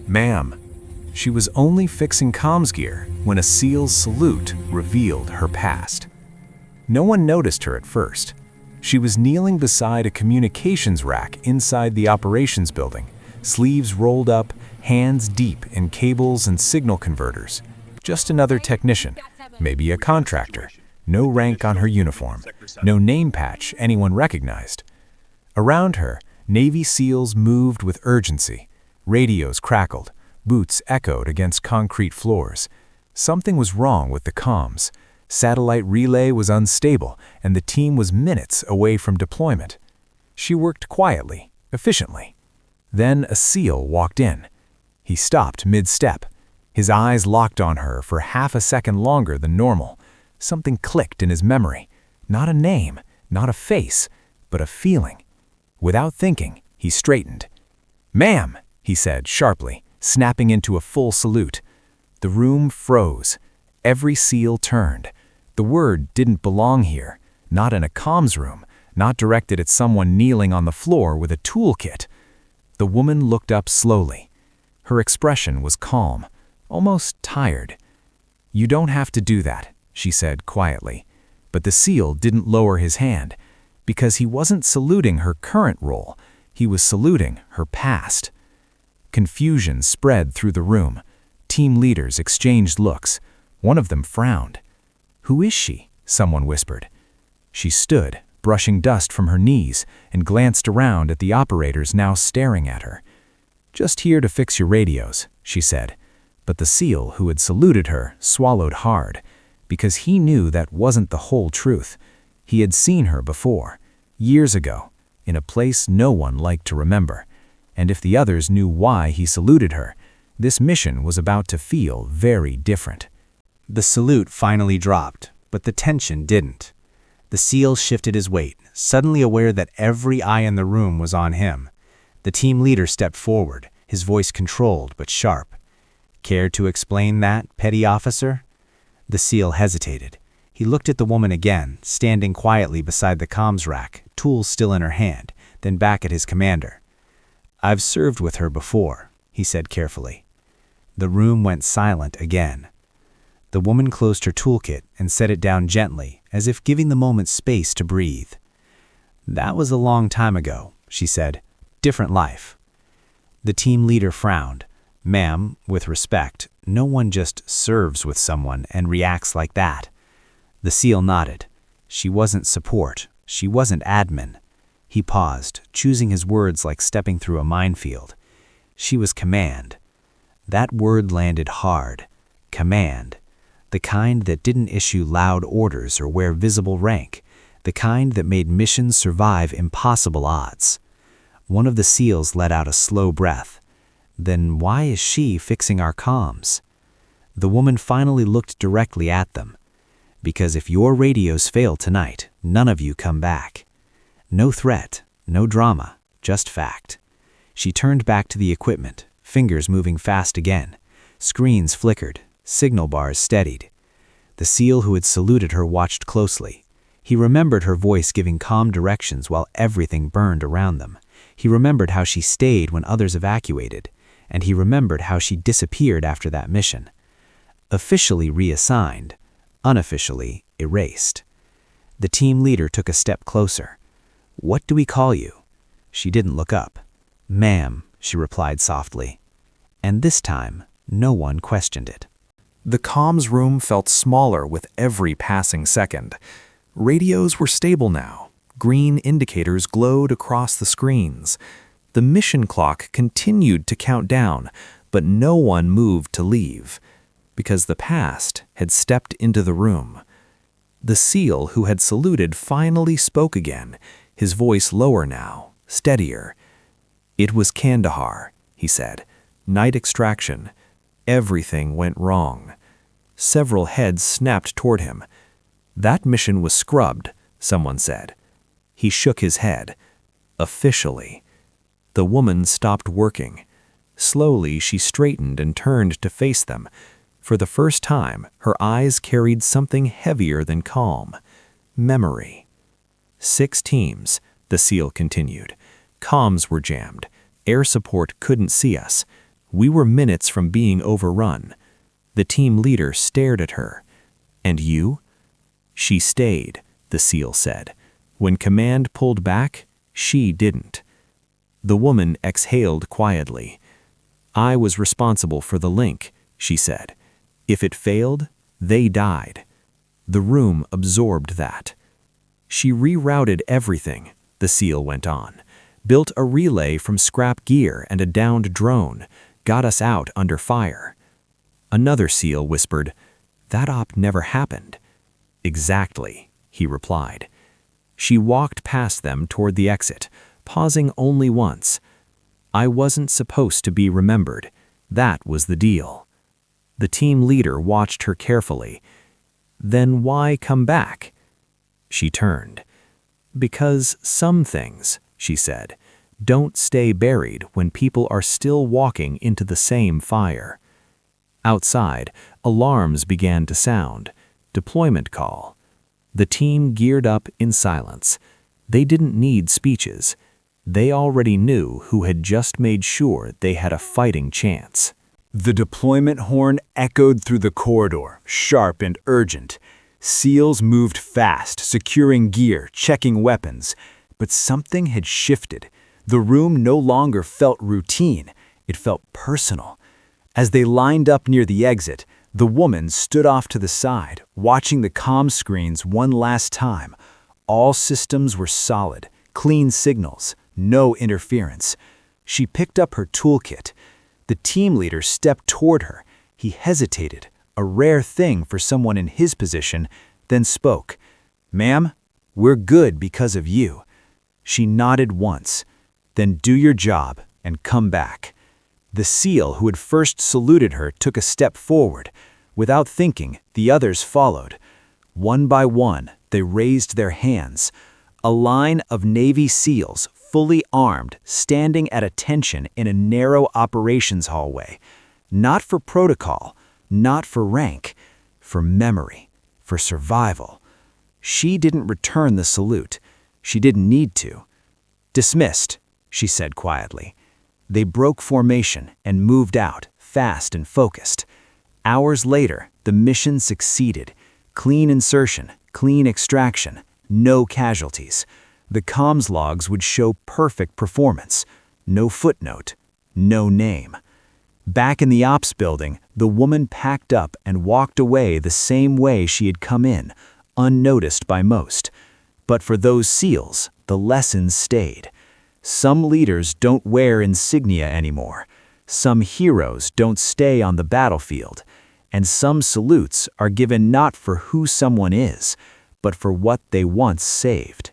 "Ma'am." She was only fixing comms gear when a SEAL's salute revealed her past. No one noticed her at first. She was kneeling beside a communications rack inside the operations building, sleeves rolled up, hands deep in cables and signal converters. Just another technician, maybe a contractor. No rank on her uniform, no name patch anyone recognized. Around her, Navy SEALs moved with urgency. Radios crackled, boots echoed against concrete floors. Something was wrong with the comms. Satellite relay was unstable, and the team was minutes away from deployment. She worked quietly, efficiently. Then a SEAL walked in. He stopped mid-step. His eyes locked on her for half a second longer than normal. Something clicked in his memory. Not a name, not a face, but a feeling. Without thinking, he straightened. "Ma'am," he said sharply, snapping into a full salute. The room froze. Every SEAL turned. The word didn't belong here, not in a comms room, not directed at someone kneeling on the floor with a toolkit. The woman looked up slowly. Her expression was calm, almost tired. "You don't have to do that," she said quietly. But the SEAL didn't lower his hand, because he wasn't saluting her current role, he was saluting her past. Confusion spread through the room. Team leaders exchanged looks. One of them frowned. "Who is she?" someone whispered. She stood, brushing dust from her knees, and glanced around at the operators now staring at her. "Just here to fix your radios," she said. But the SEAL who had saluted her swallowed hard, because he knew that wasn't the whole truth. He had seen her before, years ago, in a place no one liked to remember. And if the others knew why he saluted her, this mission was about to feel very different. The salute finally dropped, but the tension didn't. The SEAL shifted his weight, suddenly aware that every eye in the room was on him. The team leader stepped forward, his voice controlled but sharp. "Care to explain that, petty officer?" The SEAL hesitated. He looked at the woman again, standing quietly beside the comms rack, tools still in her hand, then back at his commander. "I've served with her before," he said carefully. The room went silent again. The woman closed her toolkit and set it down gently, as if giving the moment space to breathe. "That was a long time ago," she said. "Different life." The team leader frowned. "Ma'am, with respect, no one just serves with someone and reacts like that." The SEAL nodded. She wasn't support. She wasn't admin. He paused, choosing his words like stepping through a minefield. She was command. That word landed hard. Command. The kind that didn't issue loud orders or wear visible rank. The kind that made missions survive impossible odds. One of the SEALs let out a slow breath. "Then why is she fixing our comms?" The woman finally looked directly at them. "Because if your radios fail tonight, none of you come back." No threat, no drama, just fact. She turned back to the equipment, fingers moving fast again. Screens flickered, signal bars steadied. The SEAL who had saluted her watched closely. He remembered her voice giving calm directions while everything burned around them. He remembered how she stayed when others evacuated, and he remembered how she disappeared after that mission. Officially reassigned, unofficially erased. The team leader took a step closer. "What do we call you?" She didn't look up. "Ma'am," she replied softly. And this time, no one questioned it. The comms room felt smaller with every passing second. Radios were stable now. Green indicators glowed across the screens. The mission clock continued to count down, but no one moved to leave, because the past had stepped into the room. The SEAL who had saluted finally spoke again, his voice lower now, steadier. "It was Kandahar," he said. "Night extraction. Everything went wrong." Several heads snapped toward him. "That mission was scrubbed," someone said. He shook his head. "Officially." The woman stopped working. Slowly, she straightened and turned to face them. For the first time, her eyes carried something heavier than calm. Memory. 6 teams, the SEAL continued. Comms were jammed. Air support couldn't see us. We were minutes from being overrun. The team leader stared at her. "And you?" "She stayed," the SEAL said. "When command pulled back, she didn't." The woman exhaled quietly. "I was responsible for the link," she said. "If it failed, they died." The room absorbed that. "She rerouted everything," the SEAL went on. "Built a relay from scrap gear and a downed drone, got us out under fire." Another SEAL whispered, "That op never happened." "Exactly," he replied. She walked past them toward the exit, pausing only once. "I wasn't supposed to be remembered. That was the deal." The team leader watched her carefully. "Then why come back?" She turned. "Because some things," she said, "don't stay buried when people are still walking into the same fire." Outside, alarms began to sound. Deployment call. The team geared up in silence. They didn't need speeches. They already knew who had just made sure they had a fighting chance. The deployment horn echoed through the corridor, sharp and urgent. SEALs moved fast, securing gear, checking weapons. But something had shifted. The room no longer felt routine. It felt personal. As they lined up near the exit, the woman stood off to the side, watching the comm screens one last time. All systems were solid, clean signals, no interference. She picked up her toolkit. The team leader stepped toward her. He hesitated, a rare thing for someone in his position, then spoke. "Ma'am, we're good because of you." She nodded once. "Then do your job and come back." The SEAL who had first saluted her took a step forward. Without thinking, the others followed. One by one, they raised their hands. A line of Navy SEALs, fully armed, standing at attention in a narrow operations hallway. Not for protocol, not for rank, for memory, for survival. She didn't return the salute. She didn't need to. "Dismissed," she said quietly. They broke formation and moved out, fast and focused. Hours later, the mission succeeded. Clean insertion, clean extraction, no casualties. The comms logs would show perfect performance. No footnote, no name. Back in the ops building, the woman packed up and walked away the same way she had come in, unnoticed by most. But for those SEALs, the lessons stayed. Some leaders don't wear insignia anymore. Some heroes don't stay on the battlefield. And some salutes are given not for who someone is, but for what they once saved.